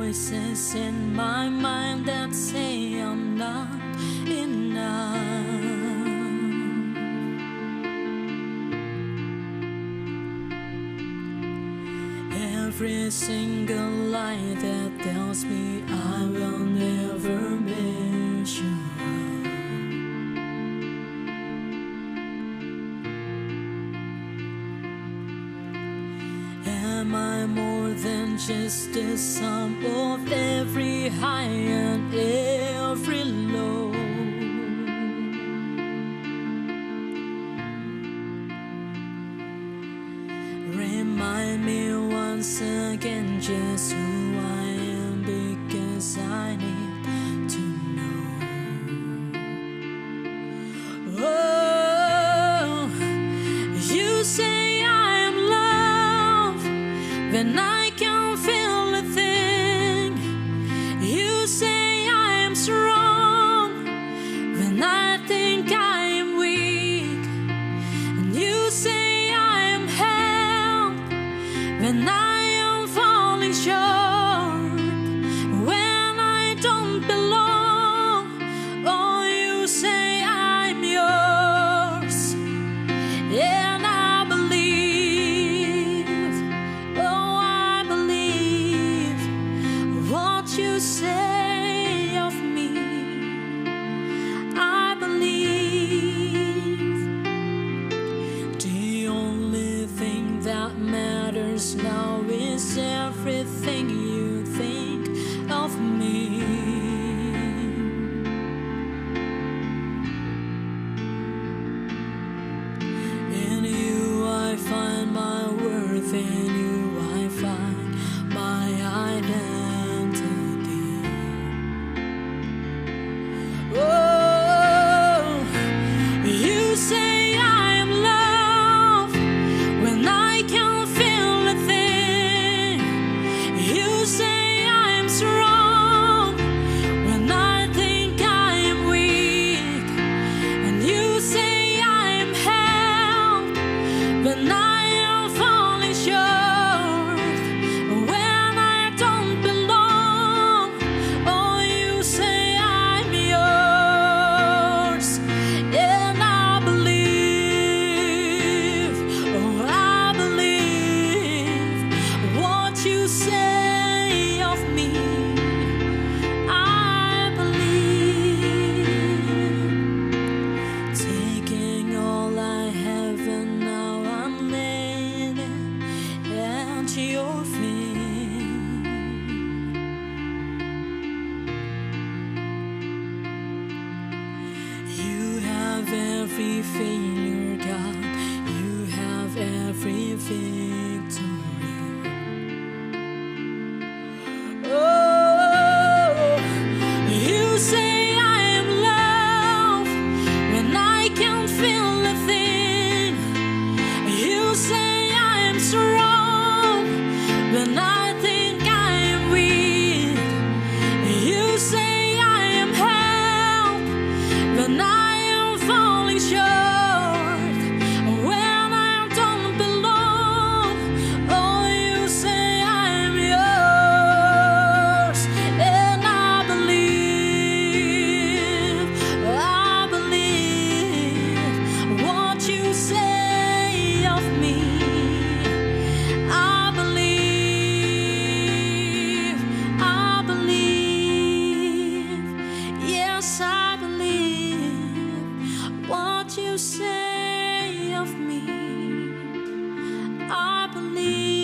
voices in my mind that say I'm not enough. Every single lie that tells me I will never measure up. Am I more than just the sum of every high and every low? Remind me once again just who I am, because I need to know. Oh, you say I am love when I can't feel a thing. You say I am strong when I think I am weak. And you say I am held when I am falling short, when I don't belong. Oh, you say I'm yours, and I believe. Oh, I believe what you say of me. I believe the only thing that matters now is everything you think of me. In you I find my worth, in you I find my identity. Oh, you say I am love when I can't feel a thing. You say I am strong when I think I am weak. And you say I am held when I am falling short, when I don't belong. Oh, you say I'm yours, and I believe. Oh, I believe what you say of me. I believe. Taking all I have and now I'm laying it at your feet. You have every failure, God. You have every victory. Oh, you say I am love when I can't feel a thing. You say I am strong when I think I am weak. You say I am held when I am falling short, when I don't belong. Oh, you say I am yours, and I believe. I believe what you say of me. I believe. I believe. Yes, I believe what you say of me. I believe.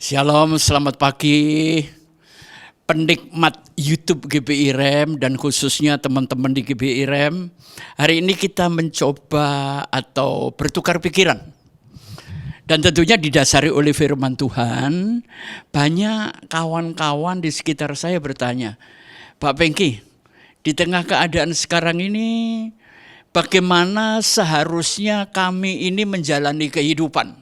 Shalom, selamat pagi penikmat YouTube GBI Rem dan khususnya teman-teman di GBI Rem. Hari ini kita mencoba atau bertukar pikiran. Dan tentunya didasari oleh firman Tuhan. Banyak kawan-kawan di sekitar saya bertanya, Pak Pengki, di tengah keadaan sekarang ini bagaimana seharusnya kami ini menjalani kehidupan?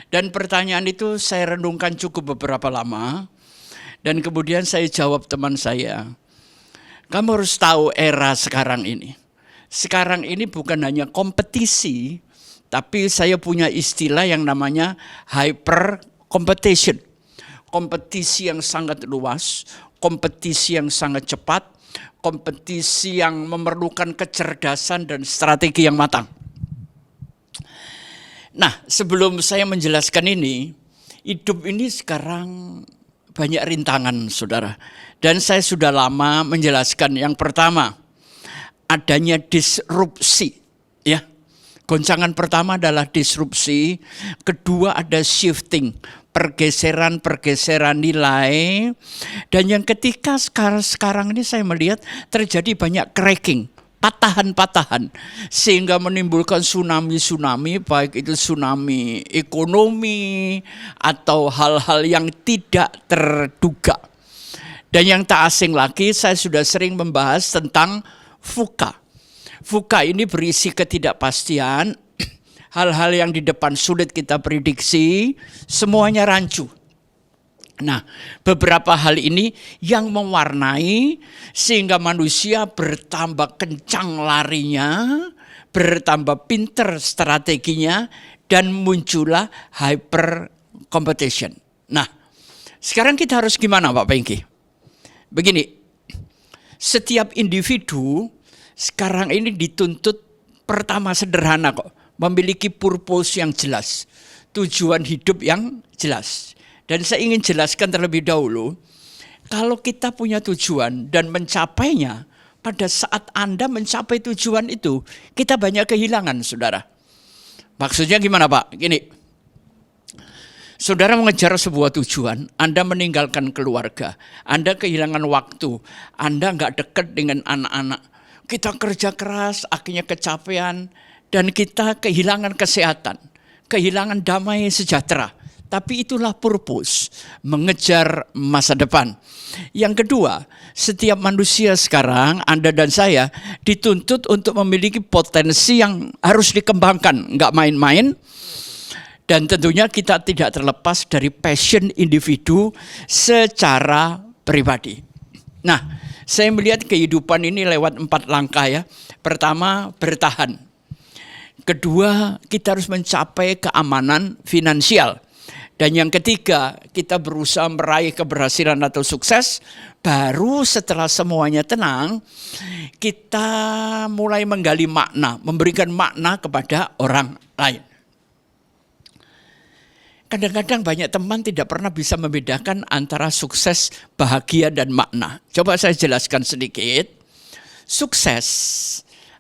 Dan pertanyaan itu saya renungkan cukup beberapa lama. Dan kemudian saya jawab teman saya, kamu harus tahu era sekarang ini. sekarang ini bukan hanya kompetisi, tapi saya punya istilah yang namanya hyper competition. Kompetisi yang sangat luas, kompetisi yang sangat cepat, kompetisi yang memerlukan kecerdasan dan strategi yang matang. Nah, sebelum saya menjelaskan ini, hidup ini sekarang banyak rintangan, saudara. Dan saya sudah lama menjelaskan yang pertama, adanya disrupsi. Ya, goncangan pertama adalah disrupsi, kedua ada shifting, pergeseran nilai, dan yang ketiga sekarang ini saya melihat terjadi banyak cracking, patahan-patahan, sehingga menimbulkan tsunami, baik itu tsunami ekonomi atau hal-hal yang tidak terduga. Dan yang tak asing lagi, saya sudah sering membahas tentang VUCA. VUCA ini berisi ketidakpastian, hal-hal yang di depan sulit kita prediksi, semuanya rancu. Nah, beberapa hal ini yang mewarnai sehingga manusia bertambah kencang larinya, bertambah pinter strateginya, dan muncullah hyper competition. Nah, sekarang kita harus gimana Pak Pengki? Begini, setiap individu sekarang ini dituntut pertama sederhana kok, memiliki purpose yang jelas, tujuan hidup yang jelas. Dan saya ingin jelaskan terlebih dahulu, kalau kita punya tujuan dan mencapainya, pada saat Anda mencapai tujuan itu, kita banyak kehilangan, saudara. Maksudnya gimana Pak? Gini, saudara mengejar sebuah tujuan, Anda meninggalkan keluarga, Anda kehilangan waktu, Anda nggak dekat dengan anak-anak. Kita kerja keras, akhirnya kecapean, dan kita kehilangan kesehatan, kehilangan damai sejahtera. Tapi itulah purpose, mengejar masa depan. Yang kedua, setiap manusia sekarang, Anda dan saya, dituntut untuk memiliki potensi yang harus dikembangkan, nggak main-main. Dan tentunya kita tidak terlepas dari passion individu secara pribadi. Nah, saya melihat kehidupan ini lewat 4 langkah ya. Pertama, bertahan. Kedua, kita harus mencapai keamanan finansial. Dan yang ketiga, kita berusaha meraih keberhasilan atau sukses. Baru setelah semuanya tenang, kita mulai menggali makna, memberikan makna kepada orang lain. Kadang-kadang banyak teman tidak pernah bisa membedakan antara sukses, bahagia, dan makna. Coba saya jelaskan sedikit. Sukses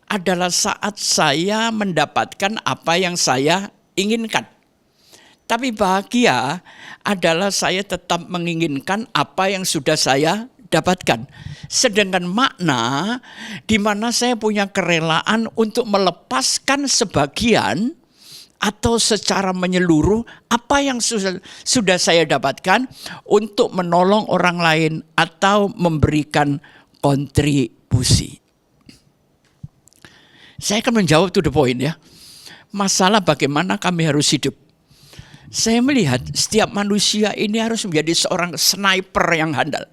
adalah saat saya mendapatkan apa yang saya inginkan. Tapi bahagia adalah saya tetap menginginkan apa yang sudah saya dapatkan. Sedangkan makna, di mana saya punya kerelaan untuk melepaskan sebagian atau secara menyeluruh apa yang sudah saya dapatkan untuk menolong orang lain atau memberikan kontribusi. Saya akan menjawab to the point ya. Masalah bagaimana kami harus hidup. Saya melihat setiap manusia ini harus menjadi seorang sniper yang handal.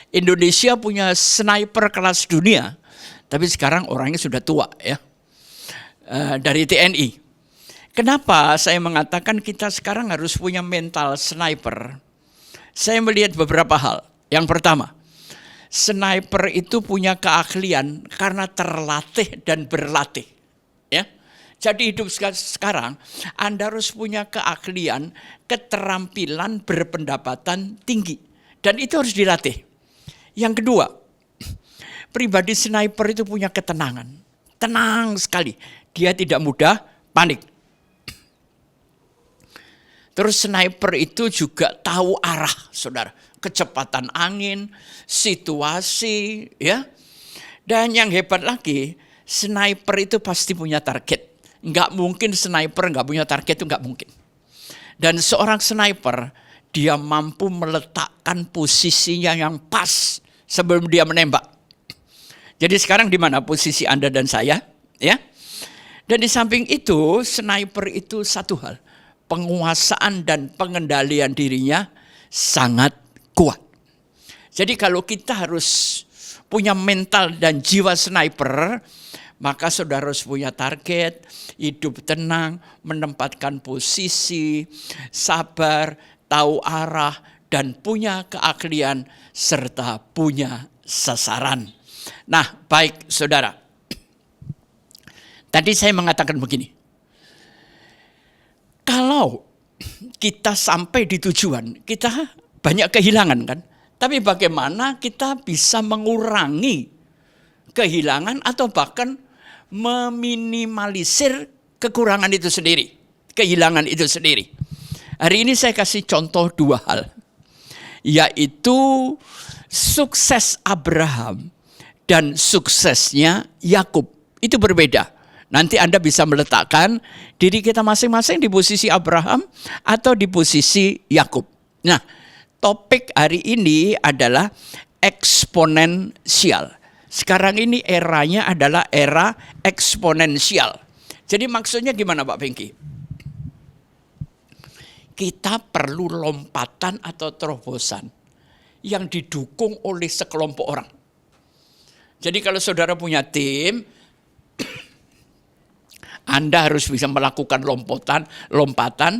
Indonesia punya sniper kelas dunia, tapi sekarang orangnya sudah tua ya, dari TNI. Kenapa saya mengatakan kita sekarang harus punya mental sniper? Saya melihat beberapa hal. Yang pertama, sniper itu punya keahlian karena terlatih dan berlatih. Ya. Jadi hidup sekarang, Anda harus punya keahlian, keterampilan berpendapatan tinggi. Dan itu harus dilatih. Yang kedua, pribadi sniper itu punya ketenangan. Tenang sekali. Dia tidak mudah panik. Terus sniper itu juga tahu arah, saudara. Kecepatan angin, situasi, ya. Dan yang hebat lagi, sniper itu pasti punya target. Nggak mungkin sniper nggak punya target, itu nggak mungkin. Dan seorang sniper, dia mampu meletakkan posisinya yang pas sebelum dia menembak. Jadi sekarang di mana posisi Anda dan saya? Ya. Dan di samping itu, sniper itu satu hal. Penguasaan dan pengendalian dirinya sangat kuat. Jadi kalau kita harus punya mental dan jiwa sniper, Maka saudara harus punya target, hidup tenang, menempatkan posisi, sabar, tahu arah, dan punya keahlian, serta punya sasaran. Nah, baik saudara. Tadi saya mengatakan begini. Kalau kita sampai di tujuan, kita banyak kehilangan kan? Tapi bagaimana kita bisa mengurangi kehilangan atau bahkan meminimalisir kekurangan itu sendiri, kehilangan itu sendiri. Hari ini saya kasih contoh 2 hal, yaitu sukses Abraham dan suksesnya Yakub. Itu berbeda. Nanti Anda bisa meletakkan diri kita masing-masing di posisi Abraham atau di posisi Yakub. Nah, topik hari ini adalah eksponensial. Sekarang ini eranya adalah era eksponensial. Jadi maksudnya gimana Pak Bengki? Kita perlu lompatan atau terobosan yang didukung oleh sekelompok orang. Jadi kalau saudara punya tim, Anda harus bisa melakukan lompatan,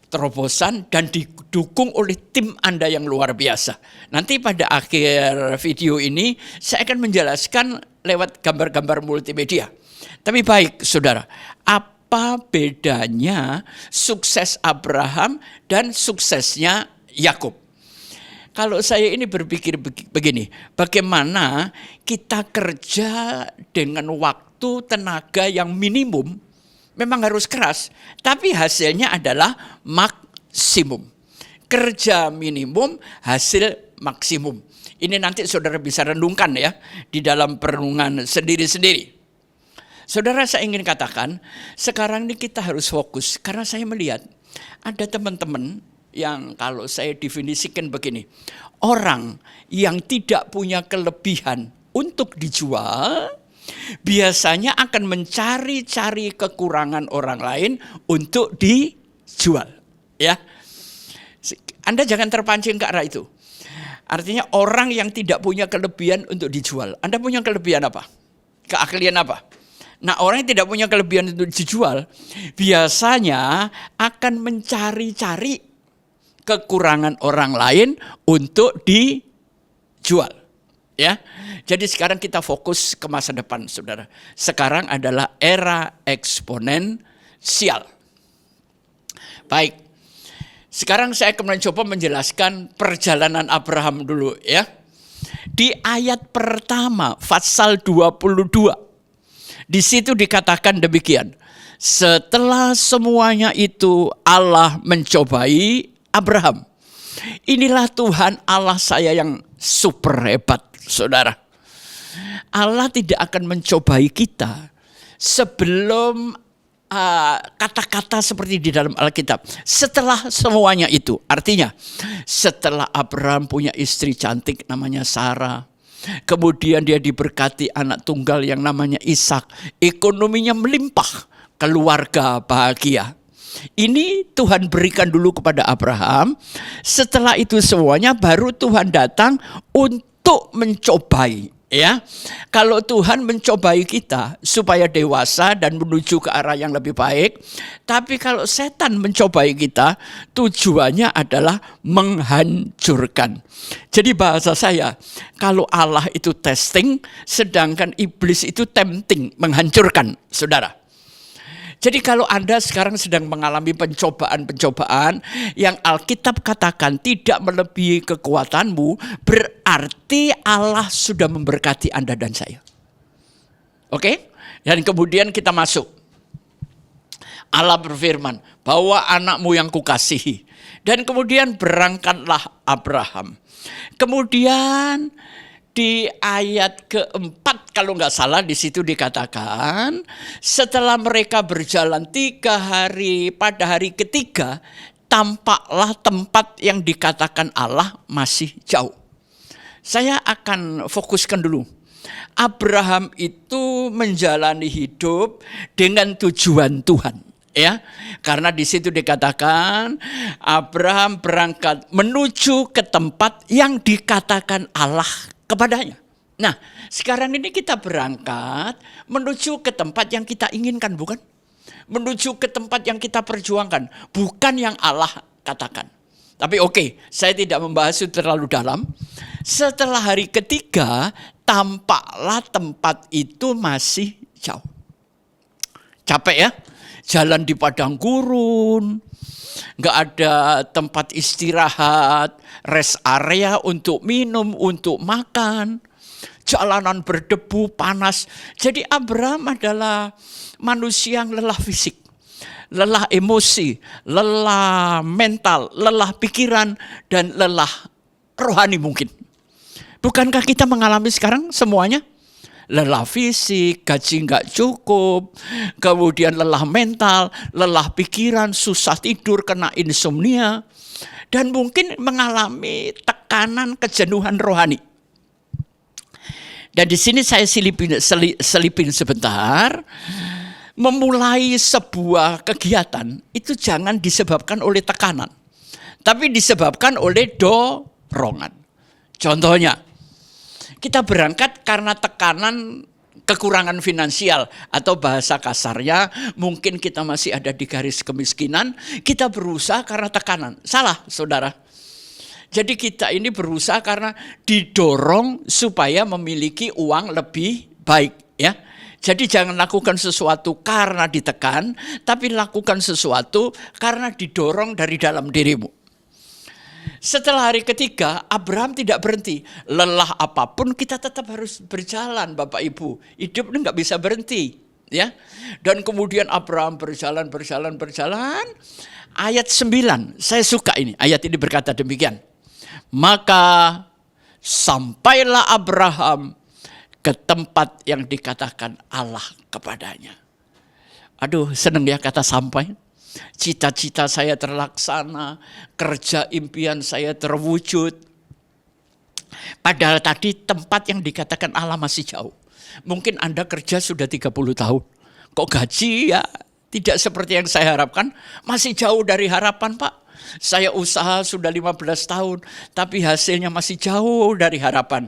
terobosan, dan didukung oleh tim Anda yang luar biasa. Nanti pada akhir video ini saya akan menjelaskan lewat gambar-gambar multimedia. Tapi baik saudara, apa bedanya sukses Abraham dan suksesnya Yakub? Kalau saya ini berpikir begini, bagaimana kita kerja dengan waktu tenaga yang minimum, memang harus keras, tapi hasilnya adalah maksimum. Kerja minimum, hasil maksimum. Ini nanti saudara bisa renungkan ya, di dalam perenungan sendiri-sendiri. Saudara, saya ingin katakan, sekarang ini kita harus fokus, karena saya melihat ada teman-teman yang kalau saya definisikan begini, orang yang tidak punya kelebihan untuk dijual, biasanya akan mencari-cari kekurangan orang lain untuk dijual. Ya, Anda jangan terpancing ke arah itu. Artinya orang yang tidak punya kelebihan untuk dijual. Anda punya kelebihan apa? Keahlian apa? Nah, orang yang tidak punya kelebihan untuk dijual, biasanya akan mencari-cari kekurangan orang lain untuk dijual. Ya, jadi sekarang kita fokus ke masa depan, saudara. Sekarang adalah era eksponensial. Baik, sekarang saya akan mencoba menjelaskan perjalanan Abraham dulu ya. Di ayat pertama, pasal 22, di situ dikatakan demikian. Setelah semuanya itu Allah mencobai Abraham. Inilah Tuhan Allah saya yang super hebat, saudara. Allah tidak akan mencobai kita sebelum kata-kata seperti di dalam Alkitab. Setelah semuanya itu, artinya setelah Abraham punya istri cantik namanya Sarah, kemudian dia diberkati anak tunggal yang namanya Ishak, ekonominya melimpah, keluarga bahagia. Ini Tuhan berikan dulu kepada Abraham. Setelah itu semuanya baru Tuhan datang untuk mencobai. Ya, kalau Tuhan mencobai kita supaya dewasa dan menuju ke arah yang lebih baik, tapi kalau setan mencobai kita, tujuannya adalah menghancurkan. Jadi bahasa saya, kalau Allah itu testing, sedangkan iblis itu tempting, menghancurkan, saudara. Jadi kalau Anda sekarang sedang mengalami pencobaan-pencobaan yang Alkitab katakan tidak melebihi kekuatanmu, berarti Allah sudah memberkati Anda dan saya. Oke? Dan kemudian kita masuk. Allah berfirman, bawa anakmu yang kukasihi. Dan kemudian berangkatlah Abraham. Kemudian di ayat keempat kalau nggak salah di situ dikatakan setelah mereka berjalan 3 hari, pada hari ketiga tampaklah tempat yang dikatakan Allah masih jauh. Saya akan fokuskan dulu. Abraham itu menjalani hidup dengan tujuan Tuhan. Ya, karena di situ dikatakan Abraham berangkat menuju ke tempat yang dikatakan Allah kepadanya. Nah, sekarang ini kita berangkat menuju ke tempat yang kita inginkan, bukan? Menuju ke tempat yang kita perjuangkan, bukan yang Allah katakan. Tapi oke, saya tidak membahas itu terlalu dalam. Setelah hari ketiga, tampaklah tempat itu masih jauh. Capek ya, jalan di padang gurun, nggak ada tempat istirahat, rest area untuk minum, untuk makan. Jalanan berdebu, panas. Jadi Abraham adalah manusia yang lelah fisik, lelah emosi, lelah mental, lelah pikiran, dan lelah rohani mungkin. Bukankah kita mengalami sekarang semuanya? Lelah fisik, gaji nggak cukup, kemudian lelah mental, lelah pikiran, susah tidur, kena insomnia, dan mungkin mengalami tekanan kejenuhan rohani. Dan di sini saya selipin sebentar, memulai sebuah kegiatan itu jangan disebabkan oleh tekanan, tapi disebabkan oleh dorongan. Contohnya, kita berangkat karena tekanan kekurangan finansial, atau bahasa kasarnya mungkin kita masih ada di garis kemiskinan, kita berusaha karena tekanan. Salah, saudara. Jadi kita ini berusaha karena didorong supaya memiliki uang lebih baik, ya. Jadi jangan lakukan sesuatu karena ditekan, tapi lakukan sesuatu karena didorong dari dalam dirimu. Setelah hari ketiga, Abraham tidak berhenti. Lelah apapun kita tetap harus berjalan, Bapak Ibu. Hidup ini nggak bisa berhenti, ya. Dan kemudian Abraham berjalan. Ayat 9, saya suka ini. Ayat ini berkata demikian. Maka sampailah Abraham ke tempat yang dikatakan Allah kepadanya. Aduh, seneng ya kata sampai. Cita-cita saya terlaksana, kerja impian saya terwujud. Padahal tadi tempat yang dikatakan Allah masih jauh. Mungkin Anda kerja sudah 30 tahun. Kok gaji ya tidak seperti yang saya harapkan? Masih jauh dari harapan, Pak. Saya usaha sudah 15 tahun, tapi hasilnya masih jauh dari harapan.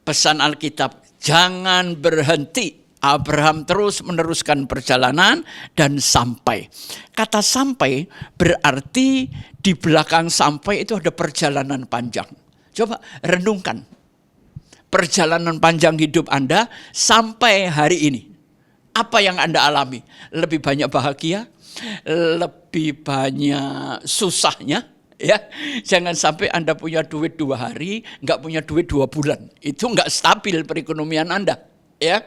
Pesan Alkitab, jangan berhenti. Abraham terus meneruskan perjalanan dan sampai. Kata sampai berarti di belakang sampai itu ada perjalanan panjang. Coba renungkan. Perjalanan panjang hidup Anda sampai hari ini. Apa yang Anda alami? Lebih banyak bahagia? Lebih banyak susahnya, ya. Jangan sampai Anda punya duit 2 hari, nggak punya duit 2 bulan. Itu nggak stabil perekonomian Anda, ya.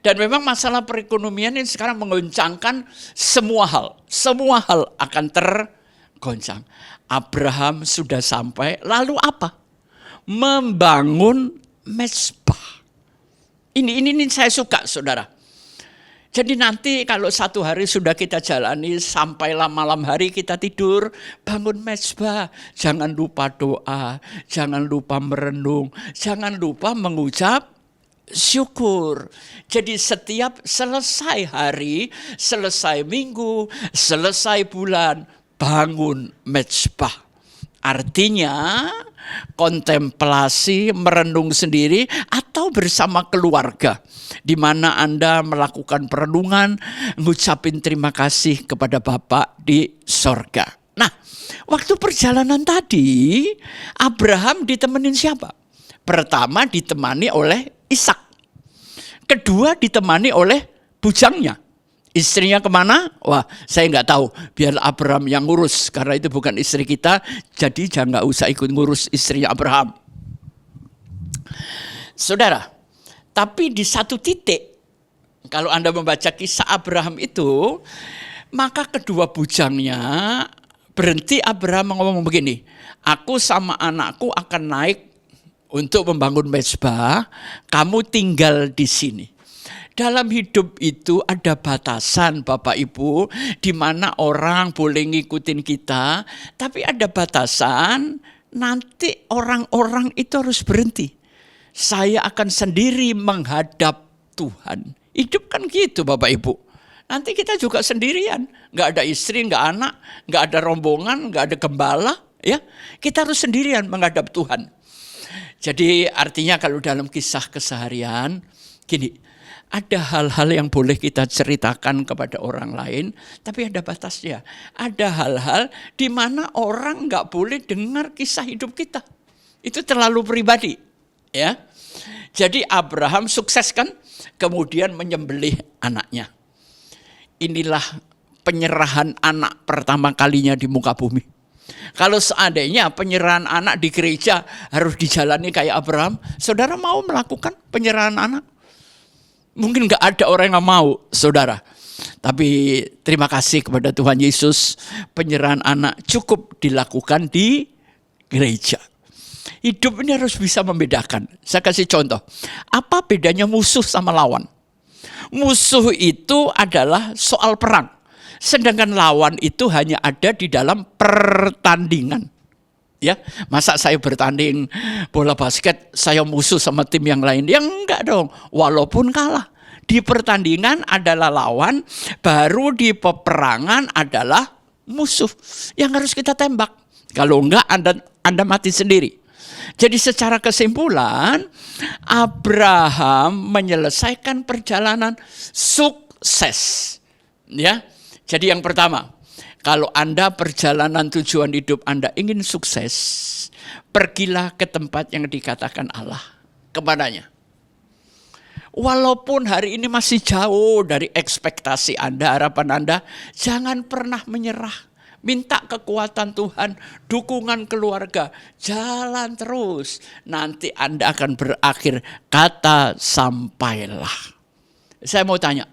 Dan memang masalah perekonomian ini sekarang menggoncangkan semua hal. Semua hal akan tergoncang. Abraham sudah sampai, lalu apa? Membangun mezbah. Ini saya suka, saudara. Jadi nanti kalau 1 hari sudah kita jalani, sampailah malam hari kita tidur, bangun mezbah. Jangan lupa doa, jangan lupa merenung, jangan lupa mengucap syukur. Jadi setiap selesai hari, selesai minggu, selesai bulan, bangun mezbah. Artinya kontemplasi, merenung sendiri atau bersama keluarga, di mana Anda melakukan perenungan, ngucapin terima kasih kepada Bapa di sorga. Nah, waktu perjalanan tadi, Abraham ditemenin siapa? Pertama ditemani oleh Ishak. Kedua ditemani oleh bujangnya. Istrinya kemana? Wah, saya nggak tahu. Biar Abraham yang ngurus, karena itu bukan istri kita. Jadi jangan nggak usah ikut ngurus istrinya Abraham. Saudara, tapi di satu titik, kalau Anda membaca kisah Abraham itu, maka kedua bujangnya berhenti. Abraham ngomong begini, aku sama anakku akan naik untuk membangun mezbah, kamu tinggal di sini. Dalam hidup itu ada batasan, Bapak Ibu, di mana orang boleh ngikutin kita, tapi ada batasan, nanti orang-orang itu harus berhenti. Saya akan sendiri menghadap Tuhan. Hidup kan gitu, Bapak Ibu. Nanti kita juga sendirian, nggak ada istri, nggak anak, nggak ada rombongan, nggak ada gembala, ya. Kita harus sendirian menghadap Tuhan. Jadi artinya kalau dalam kisah keseharian, gini, ada hal-hal yang boleh kita ceritakan kepada orang lain, tapi ada batasnya. Ada hal-hal di mana orang nggak boleh dengar kisah hidup kita. Itu terlalu pribadi, ya. Jadi Abraham sukses kan, kemudian menyembelih anaknya. Inilah penyerahan anak pertama kalinya di muka bumi. Kalau seandainya penyerahan anak di gereja harus dijalani kayak Abraham, saudara mau melakukan penyerahan anak? Mungkin nggak ada orang yang mau, saudara. Tapi terima kasih kepada Tuhan Yesus, penyerahan anak cukup dilakukan di gereja. Hidup ini harus bisa membedakan. Saya kasih contoh. Apa bedanya musuh sama lawan? Musuh itu adalah soal perang. Sedangkan lawan itu hanya ada di dalam pertandingan. Ya, masa saya bertanding bola basket, saya musuh sama tim yang lain? Ya enggak dong, walaupun kalah. Di pertandingan adalah lawan, baru di peperangan adalah musuh yang harus kita tembak. Kalau enggak, Anda mati sendiri. Jadi secara kesimpulan, Abraham menyelesaikan perjalanan sukses. Ya. Jadi yang pertama, kalau Anda perjalanan tujuan hidup Anda ingin sukses, pergilah ke tempat yang dikatakan Allah kepadanya. Walaupun hari ini masih jauh dari ekspektasi Anda, harapan Anda, jangan pernah menyerah. Minta kekuatan Tuhan, dukungan keluarga, jalan terus. Nanti Anda akan berakhir kata sampailah. Saya mau tanya,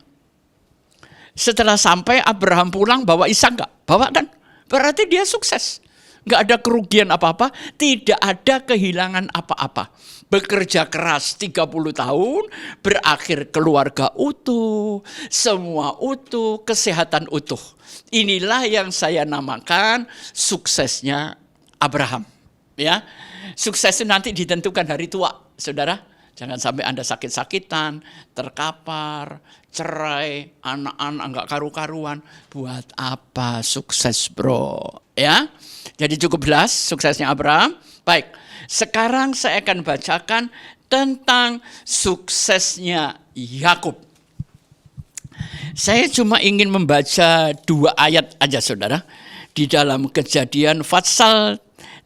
setelah sampai Abraham pulang bawa Ishak enggak? Bawa kan? Berarti dia sukses. Enggak ada kerugian apa-apa, tidak ada kehilangan apa-apa. Bekerja keras 30 tahun, berakhir keluarga utuh, semua utuh, kesehatan utuh. Inilah yang saya namakan suksesnya Abraham. Ya, sukses itu nanti ditentukan hari tua, saudara. Jangan sampai Anda sakit-sakitan, terkapar, cerai, anak-anak enggak karu-karuan. Buat apa sukses, bro? Ya, jadi cukup jelas suksesnya Abraham. Baik, sekarang saya akan bacakan tentang suksesnya Yakub. Saya cuma ingin membaca 2 ayat aja, saudara. Di dalam Kejadian pasal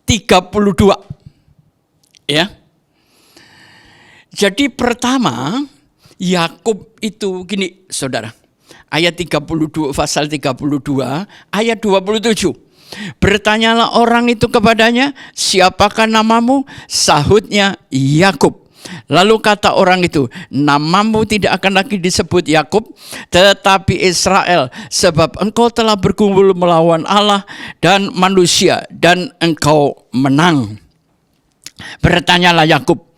32. Ya. Jadi pertama, Yakub itu gini, saudara. Ayat 32, pasal 32, ayat 27. Bertanyalah orang itu kepadanya, siapakah namamu? Sahutnya, Yakub. Lalu kata orang itu, namamu tidak akan lagi disebut Yakub, tetapi Israel, sebab engkau telah berkumpul melawan Allah dan manusia, dan engkau menang. Bertanyalah Yakub,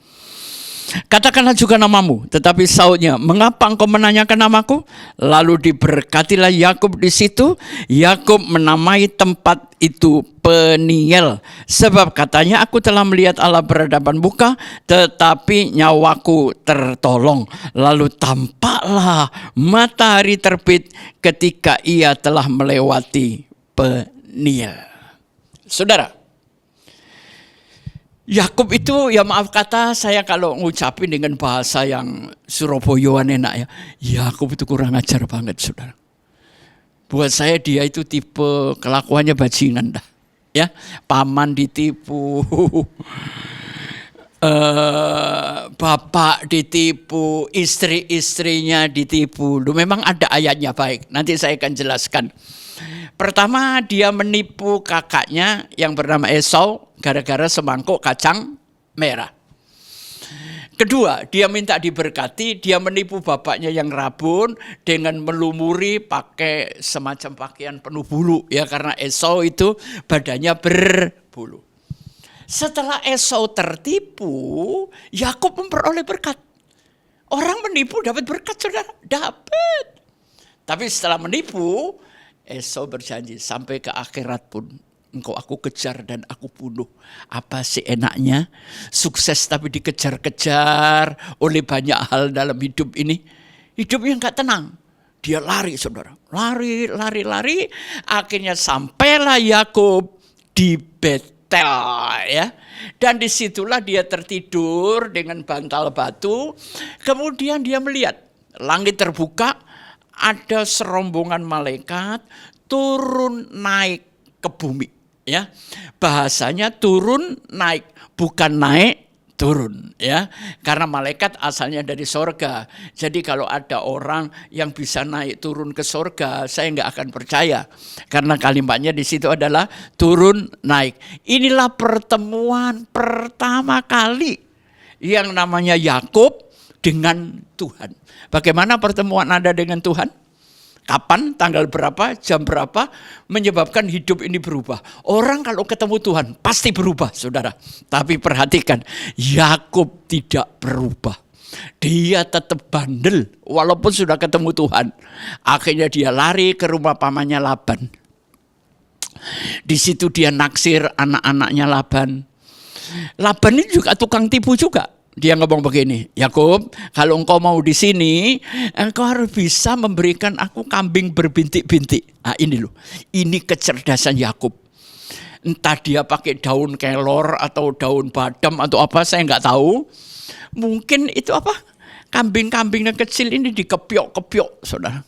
katakanlah juga namamu. Tetapi sahutnya, mengapa engkau menanyakan namaku? Lalu diberkatilah Yakub di situ. Yakub menamai tempat itu Peniel, sebab katanya, aku telah melihat Allah berhadapan muka, tetapi nyawaku tertolong. Lalu tampaklah matahari terbit ketika ia telah melewati Peniel. Saudara, Yakub itu, ya maaf kata saya kalau ngucapin dengan bahasa yang Surabayaan enak ya, Yakub itu kurang ajar banget, saudara. Buat saya dia itu tipe kelakuannya bajingan dah. Ya, paman ditipu, bapak ditipu, istri-istrinya ditipu. Loh, memang ada ayatnya, baik. Nanti saya akan jelaskan. Pertama, dia menipu kakaknya yang bernama Esau gara-gara semangkuk kacang merah. Kedua, dia minta diberkati, dia menipu bapaknya yang rabun dengan melumuri pakai semacam pakaian penuh bulu. Ya, karena Esau itu badannya berbulu. Setelah Esau tertipu, Yakub memperoleh berkat. Orang menipu dapat berkat, saudara. Dapat. Tapi setelah menipu, Esau berjanji sampai ke akhirat pun engkau aku kejar dan aku bunuh. Apa sih enaknya? Sukses tapi dikejar-kejar oleh banyak hal dalam hidup ini. Hidupnya enggak tenang. Dia lari, saudara. Lari. Akhirnya sampailah Yakub di Betel. Betel ya. Dan disitulah dia tertidur dengan bantal batu. Kemudian dia melihat langit terbuka, ada serombongan malaikat turun naik ke bumi. Ya, bahasanya turun naik, bukan naik turun ya, karena malaikat asalnya dari sorga. Jadi kalau ada orang yang bisa naik turun ke sorga, saya nggak akan percaya, karena kalimatnya di situ adalah turun naik. Inilah pertemuan pertama kali yang namanya Yakub dengan Tuhan. Bagaimana pertemuan Anda dengan Tuhan? Kapan, tanggal berapa, jam berapa menyebabkan hidup ini berubah. Orang kalau ketemu Tuhan pasti berubah, saudara. Tapi perhatikan, Yakub tidak berubah. Dia tetap bandel walaupun sudah ketemu Tuhan. Akhirnya dia lari ke rumah pamannya Laban. Di situ dia naksir anak-anaknya Laban. Laban ini juga tukang tipu juga. Dia ngomong begini, Yakub, kalau engkau mau di sini, engkau harus bisa memberikan aku kambing berbintik-bintik. Nah ini loh, ini kecerdasan Yakub. Entah dia pakai daun kelor atau daun badam atau apa, saya nggak tahu. Mungkin itu apa? Kambing-kambing yang kecil ini dikepiok-kepiok, saudara.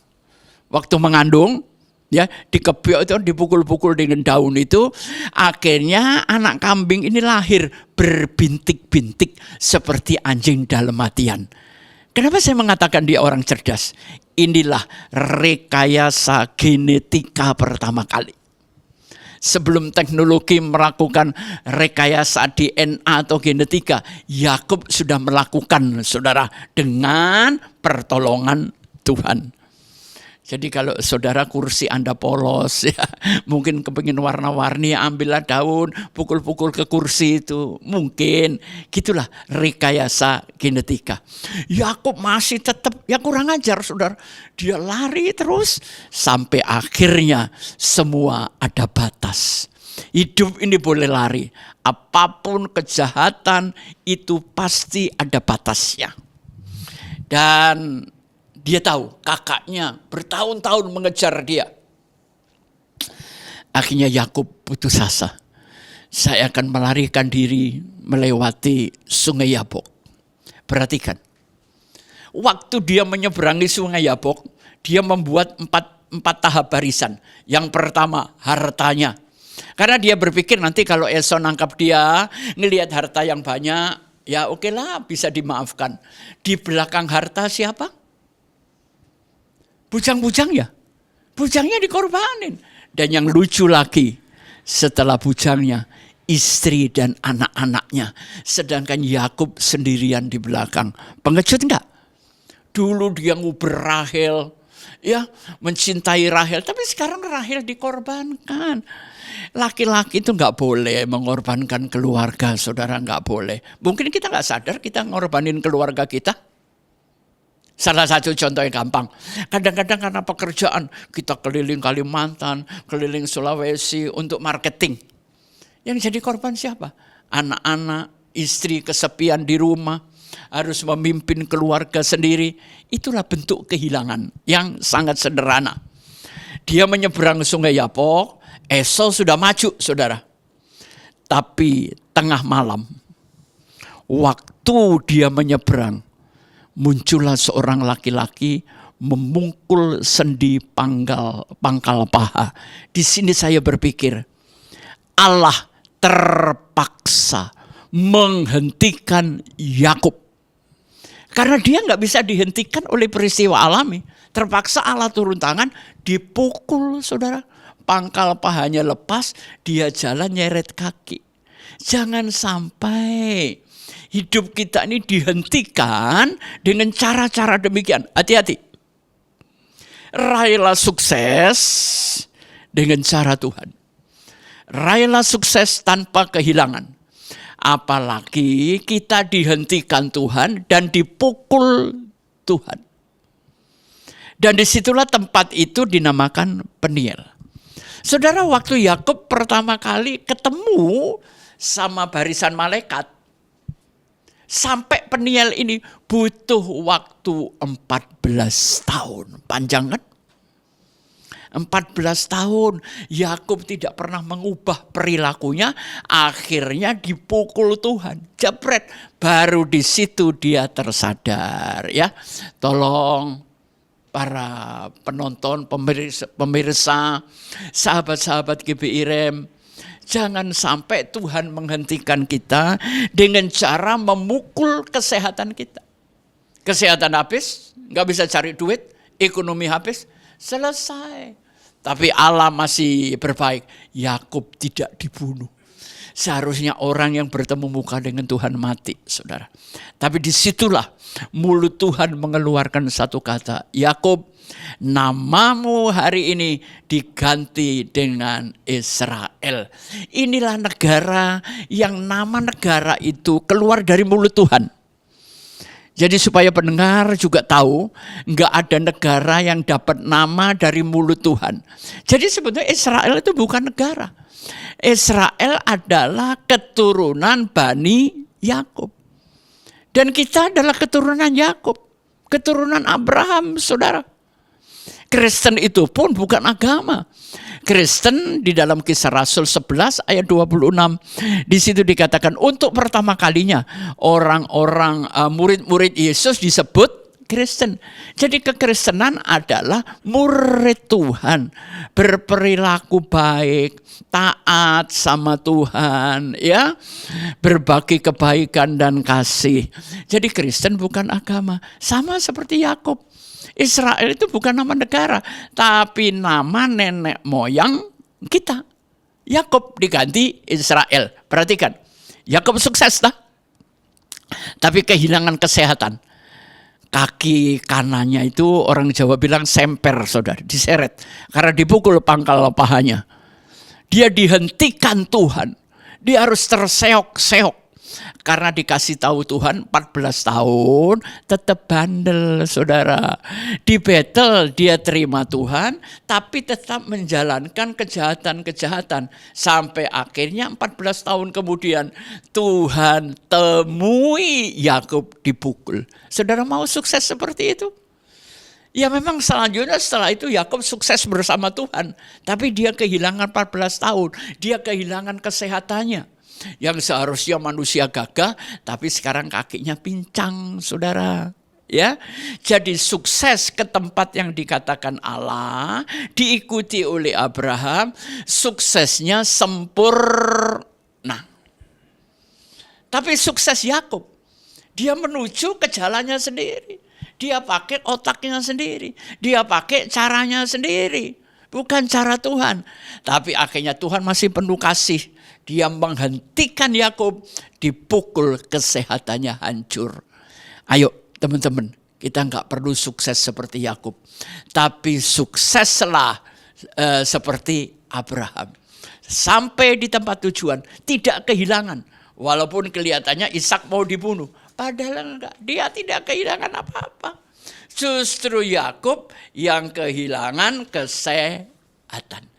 Waktu mengandung, ya dikepiok itu, dipukul-pukul dengan daun itu, akhirnya anak kambing ini lahir berbintik-bintik seperti anjing dalmatian. Kenapa saya mengatakan dia orang cerdas? Inilah rekayasa genetika pertama kali. Sebelum teknologi melakukan rekayasa DNA atau genetika, Yakub sudah melakukan, saudara, dengan pertolongan Tuhan. Jadi kalau saudara kursi Anda polos, ya, mungkin kepingin warna-warni, ambillah daun, pukul-pukul ke kursi itu. Mungkin, gitulah rekayasa genetika. Yakub masih tetap, ya kurang ajar saudara. Dia lari terus, sampai akhirnya semua ada batas. Hidup ini boleh lari, apapun kejahatan itu pasti ada batasnya. Dan dia tahu kakaknya bertahun-tahun mengejar dia. Akhirnya Yakub putus asa. Saya akan melarikan diri melewati sungai Yabok. Perhatikan. Waktu dia menyeberangi sungai Yabok, dia membuat empat tahap barisan. Yang pertama, hartanya. Karena dia berpikir nanti kalau Esau nangkap dia, ngelihat harta yang banyak, ya oke lah bisa dimaafkan. Di belakang harta siapa? Bujang-bujang ya, bujangnya dikorbanin. Dan yang lucu lagi, setelah bujangnya, istri dan anak-anaknya. Sedangkan Yakub sendirian di belakang. Pengecut enggak? Dulu dia nguber Rahel, ya mencintai Rahel. Tapi sekarang Rahel dikorbankan. Laki-laki itu enggak boleh mengorbankan keluarga, saudara, enggak boleh. Mungkin kita enggak sadar kita ngorbanin keluarga kita. Salah satu contoh yang gampang, kadang-kadang karena pekerjaan kita keliling Kalimantan, keliling Sulawesi untuk marketing. Yang jadi korban siapa? Anak-anak, istri kesepian di rumah, harus memimpin keluarga sendiri. Itulah bentuk kehilangan yang sangat sederhana. Dia menyeberang sungai Yabok, Esau sudah maju, saudara. Tapi tengah malam, waktu dia menyeberang, muncullah seorang laki-laki memungkul sendi pangkal paha. Di sini saya berpikir, Allah terpaksa menghentikan Yakub. Karena dia nggak bisa dihentikan oleh peristiwa alami. Terpaksa Allah turun tangan, dipukul saudara. Pangkal pahanya lepas, dia jalan nyeret kaki. Jangan sampai hidup kita ini dihentikan dengan cara-cara demikian. Hati-hati. Raihlah sukses dengan cara Tuhan. Raihlah sukses tanpa kehilangan. Apalagi kita dihentikan Tuhan dan dipukul Tuhan. Dan disitulah tempat itu dinamakan Peniel. Saudara, waktu Yakub pertama kali ketemu sama barisan malaikat, sampai Peniel ini butuh waktu 14 tahun. Panjang kan? 14 tahun. Yakub tidak pernah mengubah perilakunya, akhirnya dipukul Tuhan. Jepret, baru di situ dia tersadar ya. Tolong para penonton, pemirsa, sahabat-sahabat GBI Rem, jangan sampai Tuhan menghentikan kita dengan cara memukul kesehatan kita. Kesehatan habis, nggak bisa cari duit, ekonomi habis, selesai. Tapi Allah masih berbaik. Yakub tidak dibunuh. Seharusnya orang yang bertemu muka dengan Tuhan mati, saudara. Tapi disitulah mulut Tuhan mengeluarkan satu kata. Yakub, namamu hari ini diganti dengan Israel. Inilah negara yang nama negara itu keluar dari mulut Tuhan. Jadi supaya pendengar juga tahu, nggak ada negara yang dapat nama dari mulut Tuhan. Jadi sebetulnya Israel itu bukan negara. Israel adalah keturunan Bani Yakub. Dan kita adalah keturunan Yakub, keturunan Abraham, saudara. Kristen itu pun bukan agama. Kristen di dalam Kisah Rasul 11 ayat 26, di situ dikatakan untuk pertama kalinya orang-orang murid-murid Yesus disebut Kristen. Jadi kekristenan adalah murid Tuhan, berperilaku baik, taat sama Tuhan, ya, berbagi kebaikan dan kasih. Jadi Kristen bukan agama, sama seperti Yakub. Israel itu bukan nama negara, tapi nama nenek moyang kita. Yakub diganti Israel. Perhatikan, Yakub sukses lah, tapi kehilangan kesehatan. Kaki kanannya itu orang Jawa bilang semper, saudara, diseret karena dipukul pangkal pahanya. Dia dihentikan Tuhan, dia harus terseok-seok. Karena dikasih tahu Tuhan 14 tahun tetap bandel, saudara. Di battle dia terima Tuhan, tapi tetap menjalankan kejahatan-kejahatan. Sampai akhirnya 14 tahun kemudian Tuhan temui Yakub dipukul. Saudara mau sukses seperti itu? Ya memang selanjutnya setelah itu Yakub sukses bersama Tuhan. Tapi dia kehilangan 14 tahun, dia kehilangan kesehatannya. Yang seharusnya manusia gagah, tapi sekarang kakinya pincang, saudara. Ya, jadi sukses ke tempat yang dikatakan Allah, diikuti oleh Abraham, suksesnya sempurna. Tapi sukses Yakub, dia menuju ke jalannya sendiri, dia pakai otaknya sendiri, dia pakai caranya sendiri, bukan cara Tuhan. Tapi akhirnya Tuhan masih penuh kasih. Dia menghentikan Yakub, dipukul, kesehatannya hancur. Ayo teman-teman, kita nggak perlu sukses seperti Yakub, tapi sukseslah seperti Abraham. Sampai di tempat tujuan, tidak kehilangan. Walaupun kelihatannya Ishak mau dibunuh, padahal enggak, dia tidak kehilangan apa-apa. Justru Yakub yang kehilangan kesehatan.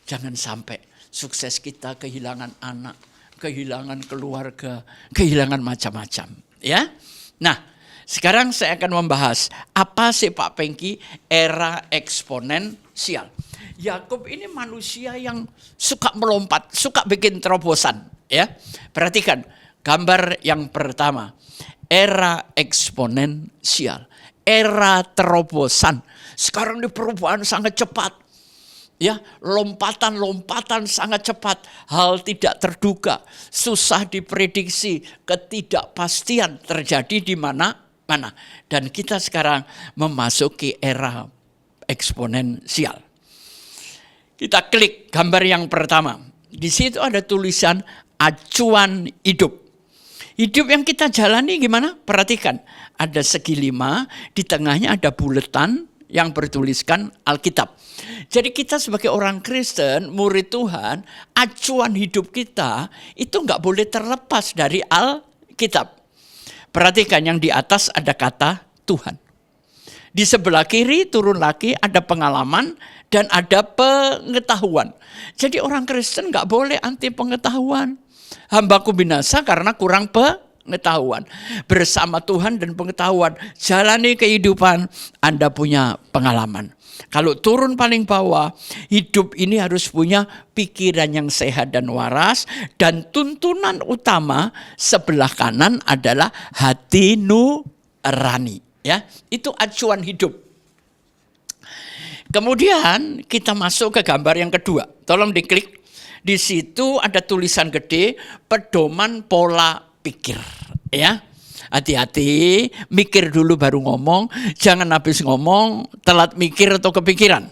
Jangan sampai sukses kita kehilangan anak, kehilangan keluarga, kehilangan macam-macam. Ya. Nah, sekarang saya akan membahas apa sih Pak Pengki era eksponensial. Yakub ini manusia yang suka melompat, suka bikin terobosan. Ya, perhatikan gambar yang pertama, era eksponensial, era terobosan. Sekarang ini perubahan sangat cepat. Ya, lompatan-lompatan sangat cepat, hal tidak terduga, susah diprediksi, ketidakpastian terjadi di mana-mana. Dan kita sekarang memasuki era eksponensial. Kita klik gambar yang pertama. Di situ ada tulisan acuan hidup. Hidup yang kita jalani gimana? Perhatikan, ada segi 5, di tengahnya ada buletan yang bertuliskan Alkitab. Jadi kita sebagai orang Kristen, murid Tuhan, acuan hidup kita itu nggak boleh terlepas dari Alkitab. Perhatikan yang di atas ada kata Tuhan. Di sebelah kiri turun lagi ada pengalaman dan ada pengetahuan. Jadi orang Kristen nggak boleh anti pengetahuan. Hambaku binasa karena kurang pengetahuan. Bersama Tuhan dan pengetahuan, jalani kehidupan, Anda punya pengalaman. Kalau turun paling bawah, hidup ini harus punya pikiran yang sehat dan waras, dan tuntunan utama sebelah kanan adalah hati nurani. Ya, itu acuan hidup. Kemudian kita masuk ke gambar yang kedua. Tolong diklik. Di situ ada tulisan gede, pedoman pola pikir. Ya, hati-hati, mikir dulu baru ngomong, jangan habis ngomong telat mikir atau kepikiran.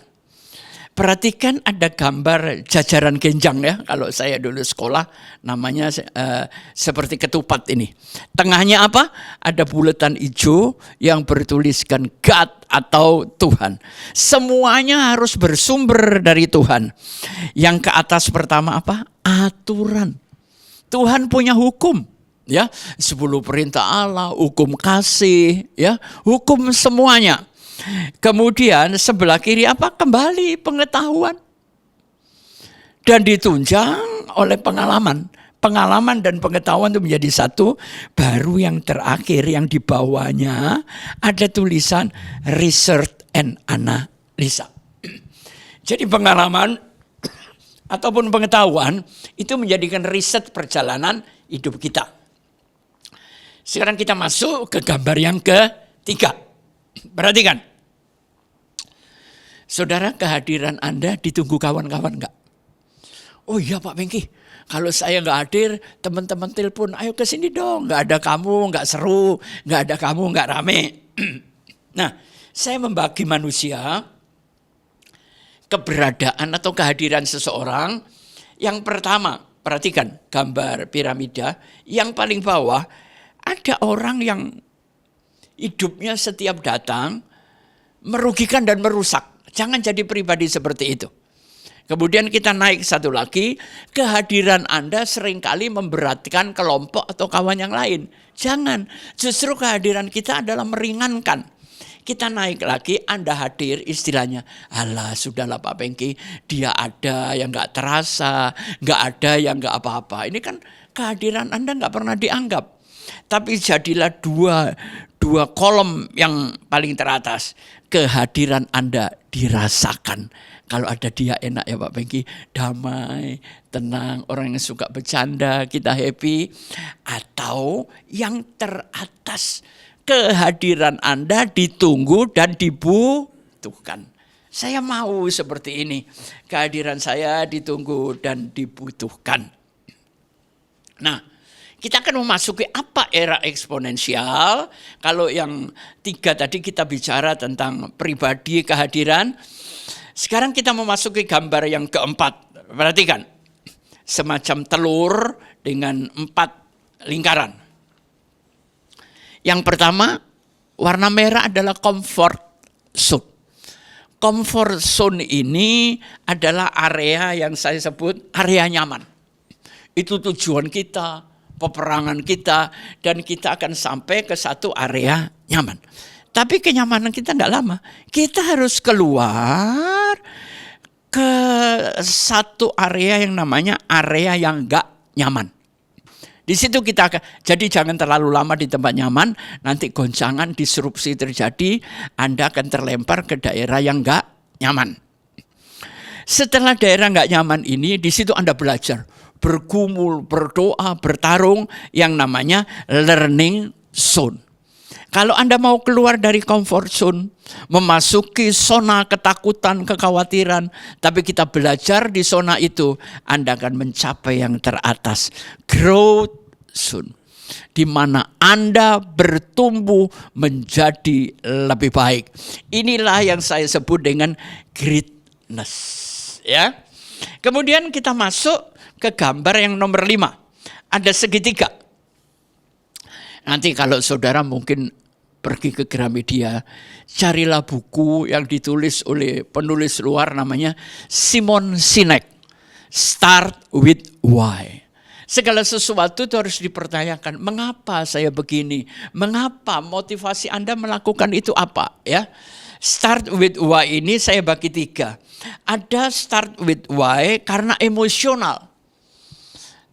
Perhatikan ada gambar jajaran genjang ya, kalau saya dulu sekolah namanya seperti ketupat ini. Tengahnya apa? Ada bulatan hijau yang bertuliskan God atau Tuhan. Semuanya harus bersumber dari Tuhan. Yang ke atas pertama apa? Aturan. Tuhan punya hukum. Ya, 10 perintah Allah, hukum kasih, ya, hukum semuanya. Kemudian sebelah kiri apa? Kembali pengetahuan. Dan ditunjang oleh pengalaman. Pengalaman dan pengetahuan itu menjadi satu. Baru yang terakhir yang di bawahnya ada tulisan research and analisa. Jadi pengalaman ataupun pengetahuan itu menjadikan riset perjalanan hidup kita. Sekarang kita masuk ke gambar yang ketiga. Perhatikan. Saudara, kehadiran Anda ditunggu kawan-kawan enggak? Oh iya Pak Bengki, kalau saya enggak hadir, teman-teman telepon, ayo ke sini dong. Enggak ada kamu, enggak seru. Enggak ada kamu, enggak rame. Nah, saya membagi manusia, keberadaan atau kehadiran seseorang. Yang pertama, perhatikan gambar piramida. Yang paling bawah, ada orang yang hidupnya setiap datang merugikan dan merusak. Jangan jadi pribadi seperti itu. Kemudian kita naik satu lagi, kehadiran Anda seringkali memberatkan kelompok atau kawan yang lain. Jangan, justru kehadiran kita adalah meringankan. Kita naik lagi, Anda hadir istilahnya, alah sudahlah Pak Bengki, dia ada yang gak terasa, gak ada yang gak apa-apa. Ini kan kehadiran Anda gak pernah dianggap. Tapi jadilah dua kolom yang paling teratas. Kehadiran Anda dirasakan. Kalau ada dia enak ya Pak Bengki, damai, tenang, orang yang suka bercanda, kita happy. Atau yang teratas, kehadiran Anda ditunggu dan dibutuhkan. Saya mau seperti ini. Kehadiran saya ditunggu dan dibutuhkan. Nah, kita akan memasuki apa era eksponensial. Kalau yang 3 tadi kita bicara tentang pribadi kehadiran. Sekarang kita memasuki gambar yang keempat. Perhatikan. Semacam telur dengan 4 lingkaran. Yang pertama, warna merah adalah comfort zone. Comfort zone ini adalah area yang saya sebut area nyaman. Itu tujuan kita, peperangan kita, dan kita akan sampai ke satu area nyaman. Tapi kenyamanan kita nggak lama. Kita harus keluar ke satu area yang namanya area yang nggak nyaman. Di situ kita jadi jangan terlalu lama di tempat nyaman, nanti goncangan, disrupsi terjadi, Anda akan terlempar ke daerah yang nggak nyaman. Setelah daerah nggak nyaman ini, di situ Anda belajar, bergumul, berdoa, bertarung yang namanya learning zone. Kalau Anda mau keluar dari comfort zone, memasuki zona ketakutan, kekhawatiran, tapi kita belajar di zona itu, Anda akan mencapai yang teratas, growth zone, di mana Anda bertumbuh menjadi lebih baik. Inilah yang saya sebut dengan greatness, ya. Kemudian kita masuk ke gambar yang nomor 5. Ada segitiga. Nanti kalau saudara mungkin pergi ke Gramedia, carilah buku yang ditulis oleh penulis luar namanya Simon Sinek. Start with why. Segala sesuatu itu harus dipertanyakan. Mengapa saya begini? Mengapa motivasi Anda melakukan itu apa? Ya, start with why ini saya bagi 3. Ada start with why karena emosional.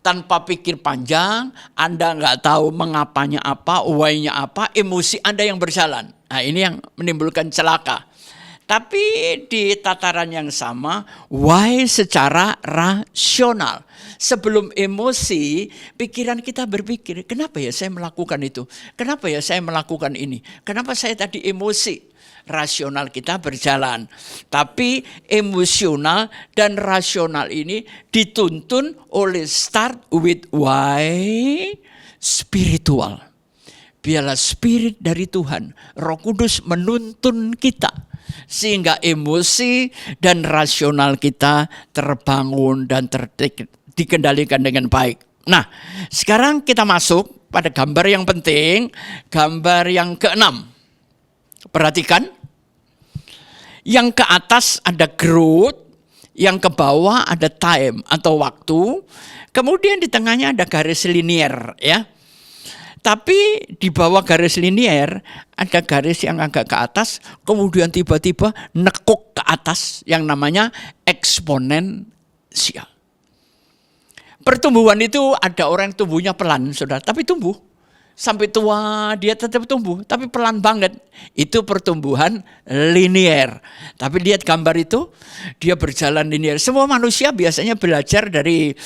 Tanpa pikir panjang, Anda nggak tahu mengapanya apa, why-nya apa, emosi Anda yang berjalan. Nah ini yang menimbulkan celaka. Tapi di tataran yang sama, why secara rasional. Sebelum emosi, pikiran kita berpikir, kenapa ya saya melakukan itu? Kenapa ya saya melakukan ini? Kenapa saya tadi emosi? Rasional kita berjalan. Tapi emosional dan rasional ini dituntun oleh start with why spiritual. Biarlah spirit dari Tuhan, Roh Kudus menuntun kita. Sehingga emosi dan rasional kita terbangun dan dikendalikan dengan baik. Nah, sekarang kita masuk pada gambar yang penting, gambar yang ke-6. Perhatikan, yang ke atas ada growth, yang ke bawah ada time atau waktu, kemudian di tengahnya ada garis linier ya. Tapi di bawah garis linier ada garis yang agak ke atas, kemudian tiba-tiba nekuk ke atas yang namanya eksponensial. Pertumbuhan itu ada orang yang tumbuhnya pelan, saudara, tapi tumbuh. Sampai tua dia tetap tumbuh, tapi pelan banget. Itu pertumbuhan linier. Tapi lihat gambar itu, dia berjalan linier. Semua manusia biasanya belajar dari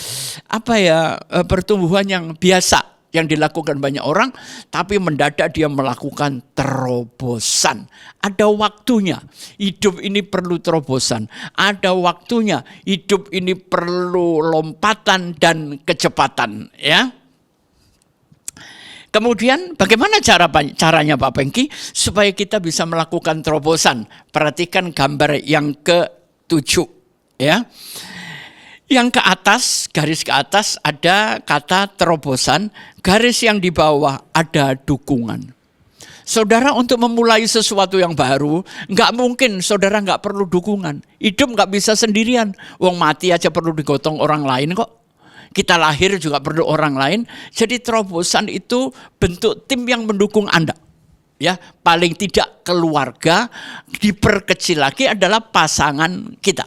pertumbuhan yang biasa yang dilakukan banyak orang, tapi mendadak dia melakukan terobosan. Ada waktunya, hidup ini perlu terobosan. Ada waktunya, hidup ini perlu lompatan dan kecepatan, ya. Kemudian bagaimana caranya Pak Pengki supaya kita bisa melakukan terobosan? Perhatikan gambar yang ke-7 ya. Yang ke atas, garis ke atas ada kata terobosan, garis yang di bawah ada dukungan. Saudara untuk memulai sesuatu yang baru, nggak mungkin saudara nggak perlu dukungan. Hidup nggak bisa sendirian, wong mati aja perlu digotong orang lain kok. Kita lahir juga perlu orang lain. Jadi terobosan itu bentuk tim yang mendukung Anda. Ya, paling tidak keluarga, diperkecil lagi adalah pasangan kita.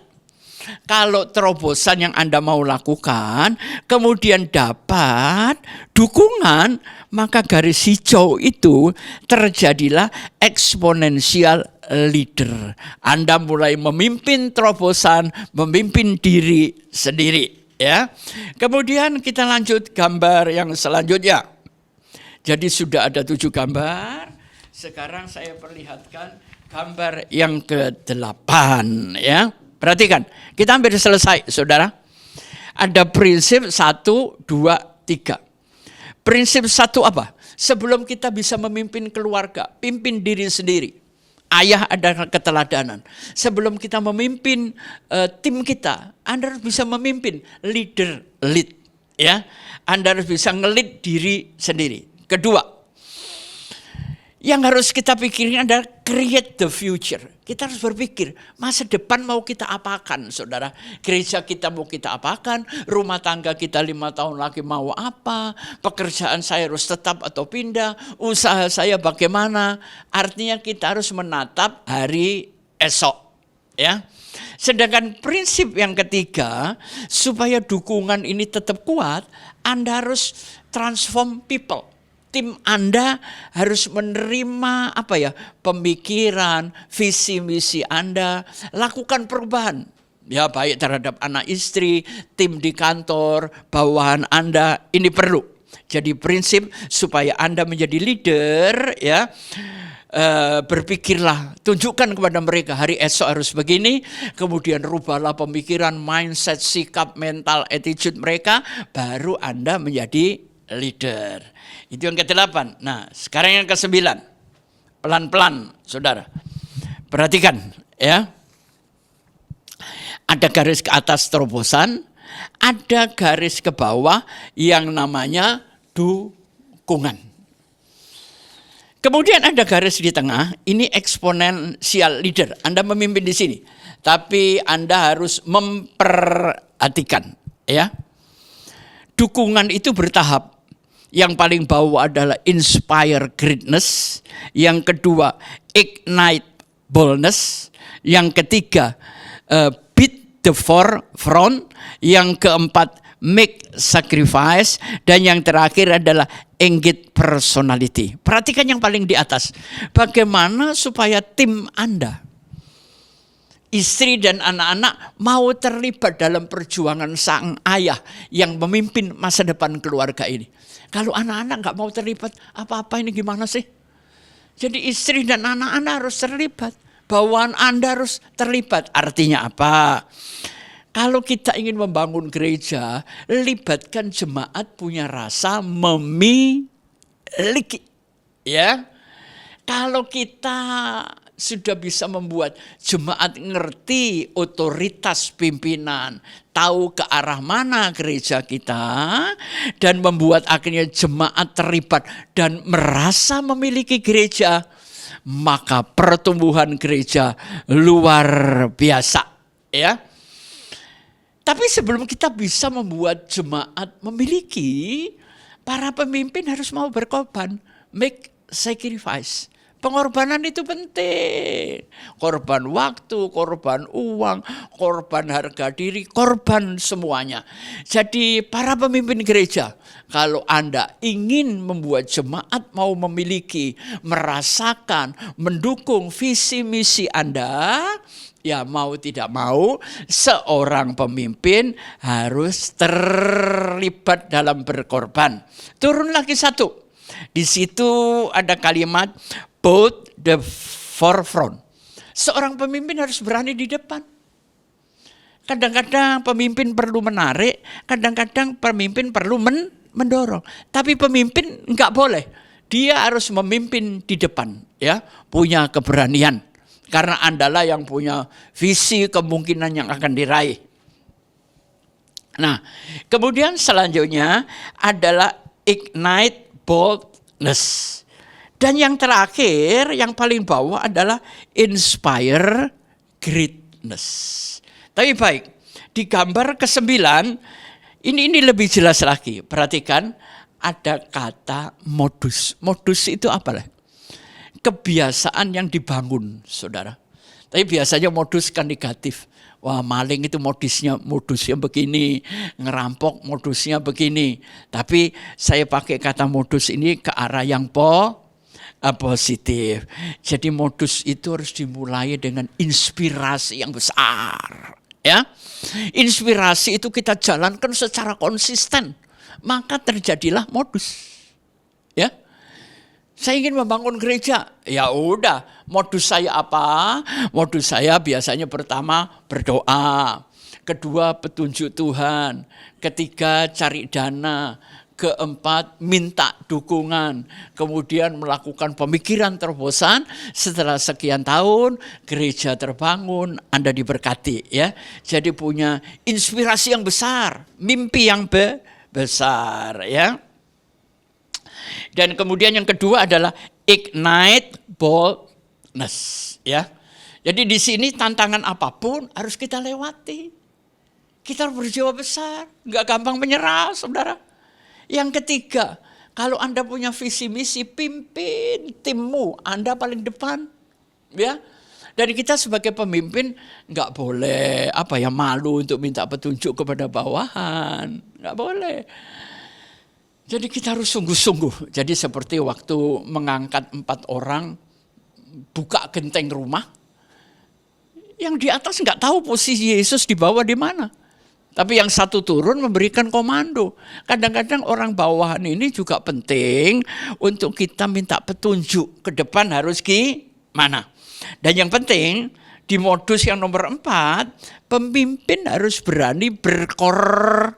Kalau terobosan yang Anda mau lakukan, kemudian dapat dukungan, maka garis hijau itu terjadilah exponential leader. Anda mulai memimpin terobosan, memimpin diri sendiri. Ya, kemudian kita lanjut gambar yang selanjutnya. Jadi sudah ada 7 gambar. Sekarang saya perlihatkan gambar yang ke-8 ya. Perhatikan, kita hampir selesai, saudara. Ada prinsip 1, 2, 3. Prinsip 1 apa? Sebelum kita bisa memimpin keluarga, pimpin diri sendiri. Ayah adalah keteladanan. Sebelum kita memimpin tim kita, Anda harus bisa memimpin lead, ya. Anda harus bisa ngelit diri sendiri. Kedua, yang harus kita pikirin adalah create the future. Kita harus berpikir masa depan mau kita apakan, saudara. Gereja kita mau kita apakan, rumah tangga kita 5 tahun lagi mau apa, pekerjaan saya harus tetap atau pindah, usaha saya bagaimana. Artinya kita harus menatap hari esok, ya. Sedangkan prinsip yang ketiga, supaya dukungan ini tetap kuat, Anda harus transform people. Tim Anda harus menerima pemikiran, visi misi Anda, lakukan perubahan. Ya, baik terhadap anak istri, tim di kantor, bawahan Anda, ini perlu. Jadi prinsip supaya Anda menjadi leader, ya. Berpikirlah, tunjukkan kepada mereka hari esok harus begini, kemudian rubahlah pemikiran, mindset, sikap, mental, attitude mereka, baru Anda menjadi leader. Itu yang ke-8. Nah, sekarang yang ke-9. Pelan-pelan, saudara. Perhatikan, ya. Ada garis ke atas terobosan, ada garis ke bawah yang namanya dukungan. Kemudian ada garis di tengah, ini exponential leader. Anda memimpin di sini, tapi Anda harus memperhatikan, ya. Dukungan itu bertahap. Yang paling bawah adalah inspire greatness, yang kedua ignite boldness, yang ketiga beat the forefront, yang keempat make sacrifice, dan yang terakhir adalah engage personality. Perhatikan yang paling di atas. Bagaimana supaya tim Anda istri dan anak-anak mau terlibat dalam perjuangan sang ayah yang memimpin masa depan keluarga ini. Kalau anak-anak nggak mau terlibat, apa-apa ini gimana sih? Jadi istri dan anak-anak harus terlibat. Bawaan Anda harus terlibat. Artinya apa? Kalau kita ingin membangun gereja, libatkan jemaat punya rasa memiliki. Ya, kalau kita sudah bisa membuat jemaat ngerti otoritas pimpinan, tahu ke arah mana gereja kita, dan membuat akhirnya jemaat terlibat dan merasa memiliki gereja, maka pertumbuhan gereja luar biasa. Ya. Tapi sebelum kita bisa membuat jemaat memiliki, para pemimpin harus mau berkorban, make sacrifice. Pengorbanan itu penting. Korban waktu, korban uang, korban harga diri, korban semuanya. Jadi para pemimpin gereja, kalau Anda ingin membuat jemaat mau memiliki, merasakan, mendukung visi misi Anda, ya mau tidak mau, seorang pemimpin harus terlibat dalam berkorban. Turun lagi satu. Di situ ada kalimat both the forefront. Seorang pemimpin harus berani di depan. Kadang-kadang pemimpin perlu menarik, kadang-kadang pemimpin perlu mendorong. Tapi pemimpin enggak boleh. Dia harus memimpin di depan, ya, punya keberanian. Karena Andalah yang punya visi kemungkinan yang akan diraih. Nah, kemudian selanjutnya adalah ignite boldness. Dan yang terakhir, yang paling bawah adalah inspire greatness. Tapi baik, di gambar ke-9, ini lebih jelas lagi. Perhatikan, ada kata modus. Modus itu apa? Kebiasaan yang dibangun, saudara. Tapi biasanya modus kan negatif. Wah, maling itu modusnya begini, ngerampok modusnya begini. Tapi saya pakai kata modus ini ke arah yang positif. Jadi modus itu harus dimulai dengan inspirasi yang besar, ya. Inspirasi itu kita jalankan secara konsisten, maka terjadilah modus. Ya. Saya ingin membangun gereja. Ya udah, modus saya apa? Modus saya biasanya pertama berdoa, kedua petunjuk Tuhan, ketiga cari dana, keempat minta dukungan, kemudian melakukan pemikiran terobosan. Setelah sekian tahun gereja terbangun, Anda diberkati, ya. Jadi punya inspirasi yang besar, mimpi yang besar, ya. Dan kemudian yang kedua adalah ignite boldness, ya. Jadi di sini tantangan apapun harus kita lewati. Kita harus berjiwa besar, nggak gampang menyerah, saudara. Yang ketiga, kalau Anda punya visi misi, pimpin timmu, Anda paling depan, ya. Dan kita sebagai pemimpin nggak boleh malu untuk minta petunjuk kepada bawahan, nggak boleh. Jadi kita harus sungguh-sungguh. Jadi seperti waktu mengangkat 4 orang, buka genteng rumah, yang di atas nggak tahu posisi Yesus di bawah di mana. Tapi yang satu turun memberikan komando. Kadang-kadang orang bawahan ini juga penting untuk kita minta petunjuk ke depan harus gimana. Dan yang penting di modus yang nomor 4, pemimpin harus berani berkorban.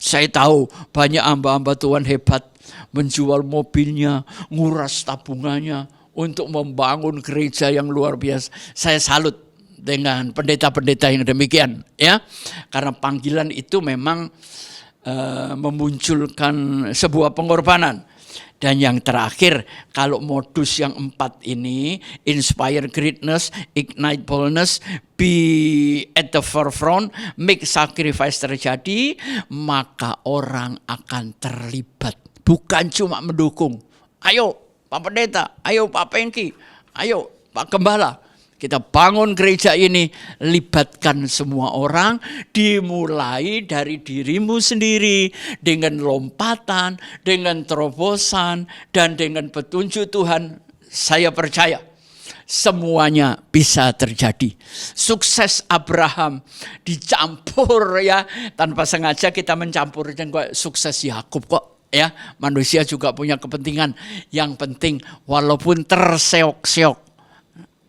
Saya tahu banyak hamba-hamba Tuhan hebat, menjual mobilnya, nguras tabungannya untuk membangun gereja yang luar biasa. Saya salut dengan pendeta-pendeta yang demikian, ya, karena panggilan itu memang memunculkan sebuah pengorbanan. Dan yang terakhir, kalau modus yang 4 ini, inspire greatness, ignite boldness, be at the forefront, make sacrifice terjadi, maka orang akan terlibat, bukan cuma mendukung. Ayo Pak Pendeta, ayo Pak Pengki, ayo Pak Gembala, kita bangun gereja ini, libatkan semua orang, dimulai dari dirimu sendiri, dengan lompatan, dengan terobosan, dan dengan petunjuk Tuhan. Saya percaya, semuanya bisa terjadi. Sukses Abraham dicampur ya, tanpa sengaja kita mencampur dengan sukses Yakub kok. Ya, manusia juga punya kepentingan. Yang penting walaupun terseok-seok,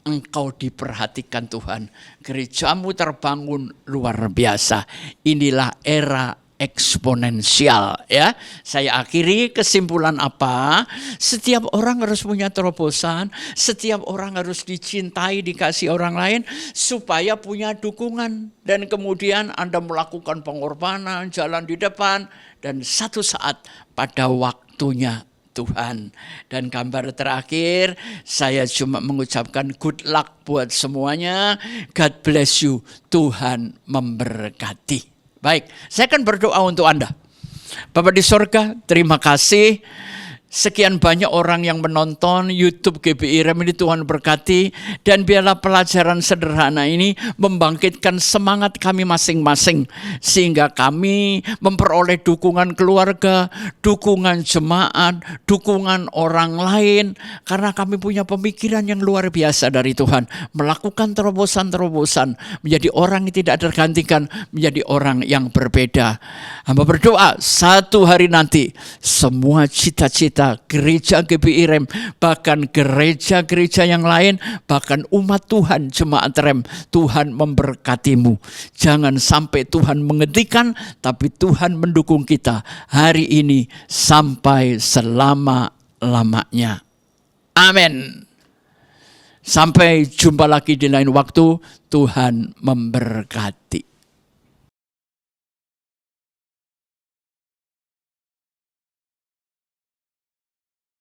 engkau diperhatikan Tuhan. Gerejamu terbangun luar biasa. Inilah era eksponensial ya. Saya akhiri kesimpulan apa? Setiap orang harus punya terobosan, setiap orang harus dicintai, dikasih orang lain supaya punya dukungan, dan kemudian Anda melakukan pengorbanan, jalan di depan, dan satu saat pada waktunya Tuhan. Dan gambar terakhir, saya cuma mengucapkan good luck buat semuanya. God bless you. Tuhan memberkati. Baik, saya akan berdoa untuk Anda. Bapa di sorga, terima kasih. Sekian banyak orang yang menonton YouTube GBI Rem ini, Tuhan berkati. Dan biarlah pelajaran sederhana ini membangkitkan semangat kami masing-masing. Sehingga kami memperoleh dukungan keluarga, dukungan jemaat, dukungan orang lain. Karena kami punya pemikiran yang luar biasa dari Tuhan. Melakukan terobosan-terobosan. Menjadi orang yang tidak tergantikan, menjadi orang yang berbeda. Hamba berdoa satu hari nanti semua cita-cita gereja GBI Rem, bahkan gereja-gereja yang lain, bahkan umat Tuhan, jemaat Rem, Tuhan memberkatimu. Jangan sampai Tuhan menghentikan, tapi Tuhan mendukung kita hari ini sampai selama-lamanya. Amin. Sampai jumpa lagi di lain waktu. Tuhan memberkati.